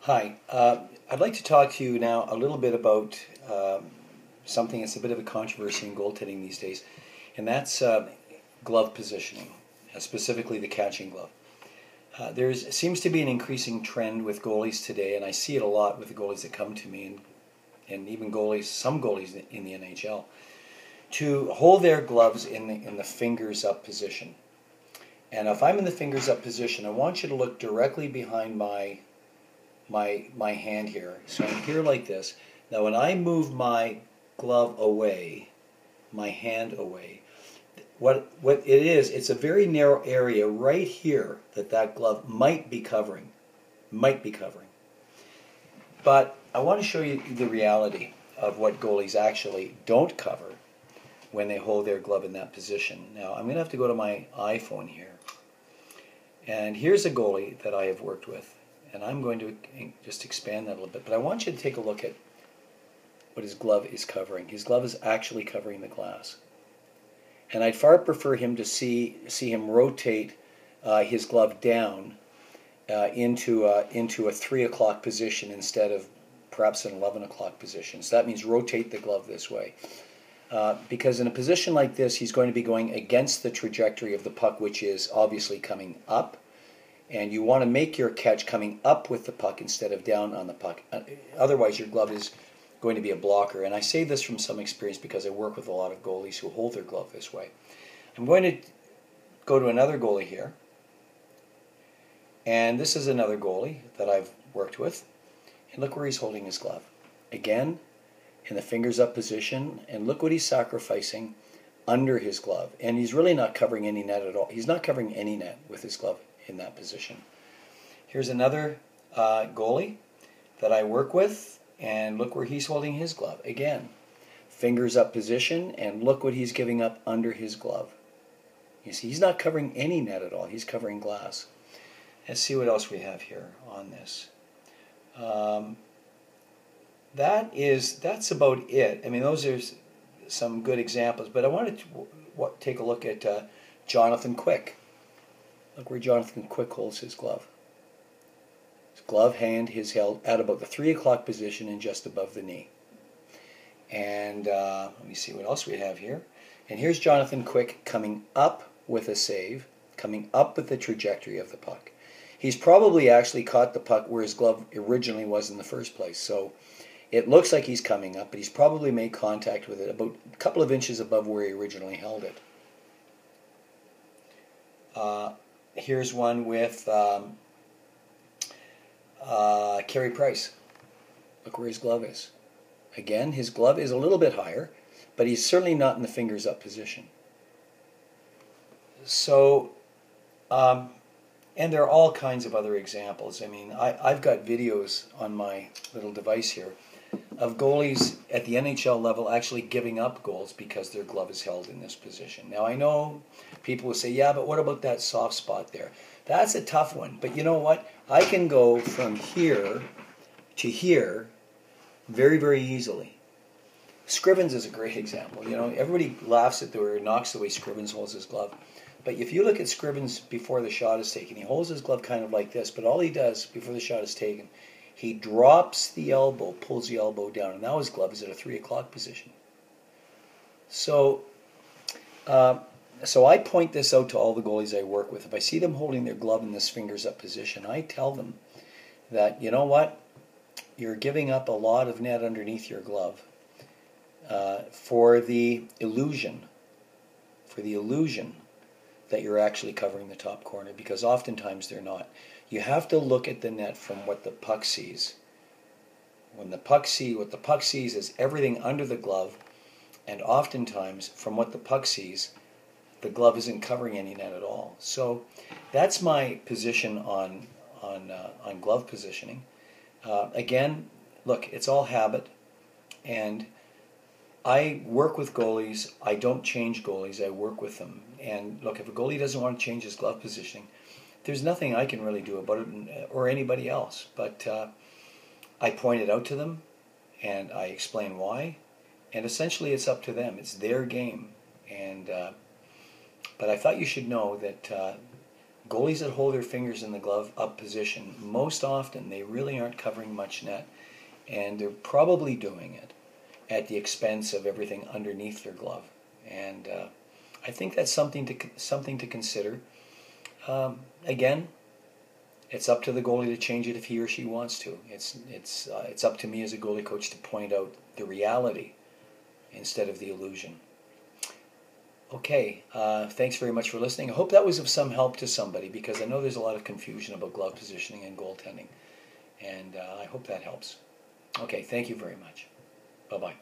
Hi, I'd like to talk to you now a little bit about something that's a bit of a controversy in goaltending these days, and that's glove positioning, specifically the catching glove. There seems to be an increasing trend with goalies today, and I see it a lot with the goalies that come to me, and even goalies, some goalies in the NHL, to hold their gloves in the fingers up position. And if I'm in the fingers up position, I want you to look directly behind my hand here. So I'm here like this. Now when I move my glove away, my hand away, what it is, it's a very narrow area right here that glove might be covering. But I want to show you the reality of what goalies actually don't cover when they hold their glove in that position. Now I'm going to have to go to my iPhone here. And here's a goalie that I have worked with. And I'm going to just expand that a little bit. But I want you to take a look at what his glove is covering. His glove is actually covering the glass. And I'd far prefer him to see him rotate his glove down into a 3 o'clock position instead of perhaps an 11 o'clock position. So that means rotate the glove this way. Because in a position like this, he's going to be going against the trajectory of the puck, which is obviously coming up. And you want to make your catch coming up with the puck instead of down on the puck. Otherwise, your glove is going to be a blocker. And I say this from some experience because I work with a lot of goalies who hold their glove this way. I'm going to go to another goalie here. And this is another goalie that I've worked with. And look where he's holding his glove. Again, in the fingers up position. And look what he's sacrificing under his glove. And he's really not covering any net at all. He's not covering any net with his glove in that position. Here's another goalie that I work with, and look where he's holding his glove. Again, fingers up position, and look what he's giving up under his glove. You see, he's not covering any net at all. He's covering glass. Let's see what else we have here on this. That's about it. I mean, those are some good examples, but I wanted to take a look at Jonathan Quick. Look where Jonathan Quick holds his glove. His glove hand is held at about the 3 o'clock position and just above the knee. And let me see what else we have here. And here's Jonathan Quick coming up with a save, coming up with the trajectory of the puck. He's probably actually caught the puck where his glove originally was in the first place. So it looks like he's coming up, but he's probably made contact with it about a couple of inches above where he originally held it. Here's one with Carey Price. Look where his glove is. Again, his glove is a little bit higher, but he's certainly not in the fingers up position. So, and there are all kinds of other examples. I mean, I've got videos on my little device here of goalies at the NHL level actually giving up goals because their glove is held in this position. Now I know people will say, yeah, but what about that soft spot there? That's a tough one. But you know what? I can go from here to here very, very easily. Scrivens is a great example. You know, everybody laughs at or knocks the way Scrivens holds his glove. But if you look at Scrivens before the shot is taken, he holds his glove kind of like this, but all he does before the shot is taken, he drops the elbow, pulls the elbow down, and now his glove is at a 3 o'clock position. So I point this out to all the goalies I work with. If I see them holding their glove in this fingers up position, I tell them that, you know what, you're giving up a lot of net underneath your glove for the illusion that you're actually covering the top corner, because oftentimes they're not. You have to look at the net from what the puck sees. What the puck sees is everything under the glove, and oftentimes from what the puck sees, the glove isn't covering any net at all. So that's my position on glove positioning. Again, look, it's all habit, and I work with goalies. I don't change goalies. I work with them. And look, if a goalie doesn't want to change his glove positioning, there's nothing I can really do about it, or anybody else. But I point it out to them, and I explain why. And essentially, it's up to them. It's their game. And but I thought you should know that goalies that hold their fingers in the glove up position, most often they really aren't covering much net, and they're probably doing it at the expense of everything underneath their glove. And I think that's something to consider. Again, it's up to the goalie to change it if he or she wants to. It's up to me as a goalie coach to point out the reality instead of the illusion. Okay, thanks very much for listening. I hope that was of some help to somebody, because I know there's a lot of confusion about glove positioning and goaltending, and I hope that helps. Okay, thank you very much. Bye-bye.